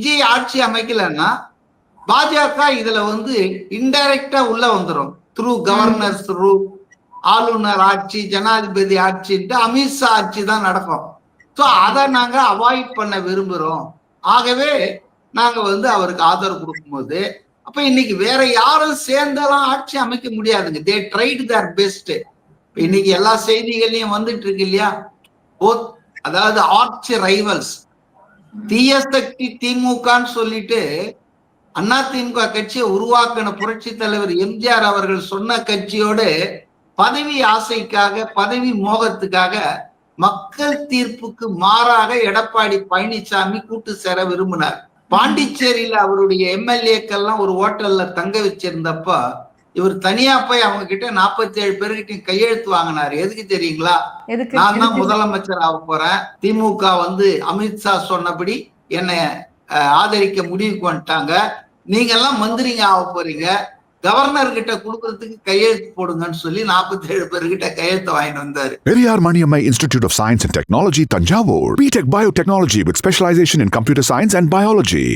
விஜய் ஆட்சி அமைக்கலன்னா பாஜக இதுல வந்து இன்டைரக்டா உள்ள வந்துடும். த்ரூ கவர்னர்ஸ் ரூல், ஆளுநர் ஆட்சி, ஜனாதிபதி ஆட்சின்ட்டு அமித்ஷா ஆட்சி தான் நடக்கும். ஸோ அதை நாங்க அவாய்ட் பண்ண விரும்புறோம். ஆகவே நாங்க வந்து அவருக்கு ஆதரவு கொடுக்கும்போது அப்ப இன்னைக்கு வேற யாரும் சேர்ந்தெல்லாம் ஆட்சி அமைக்க முடியாதுங்க. They tried their best. இன்னைக்கு எல்லா செய்திகள்லயும் வந்துட்டு இருக்கு இல்லையா, அதாவது ஆர்ச் ரைவல்ஸ், தீய சக்தி திமுகன்னு சொல்லிட்டு அதிமுக கட்சியை உருவாக்கின புரட்சி தலைவர் எம்ஜிஆர் அவர்கள் சொன்ன கட்சியோடு பதவி ஆசைக்காக, பதவி மோகத்துக்காக, மக்கள் தீர்ப்புக்கு மாறாக எடப்பாடி பழனிசாமி கூட்டு சேர விரும்பினார். பாண்டிச்சேரியில அவருடைய எம்எல்ஏக்கள்லாம் ஒரு ஹோட்டல்ல தங்க வச்சிருந்தப்ப இவர் தனியா போய் அவங்க கிட்ட 47 பேர்கிட்ட கையெழுத்து வாங்கினார். எதுக்கு தெரியுங்களா? நான் தான் முதலமைச்சர் ஆக போறேன், திமுக வந்து அமித்ஷா சொன்னபடி என்னை ஆதரிக்க முடிவுக்கு வந்துட்டாங்க, நீங்க எல்லாம் மந்திரிங்க ஆக போறீங்க, கவர்னர் கிட்ட கொடுக்கறதுக்கு கையெழுத்து போடுங்கன்னு சொல்லி 47 பேர்கிட்ட கையெழுத்து வாங்கிட்டு வந்தாரு. Periyar Maniammai Institute of Science and Technology, Tanjavur. B.Tech Biotechnology with specialization in computer science and biology.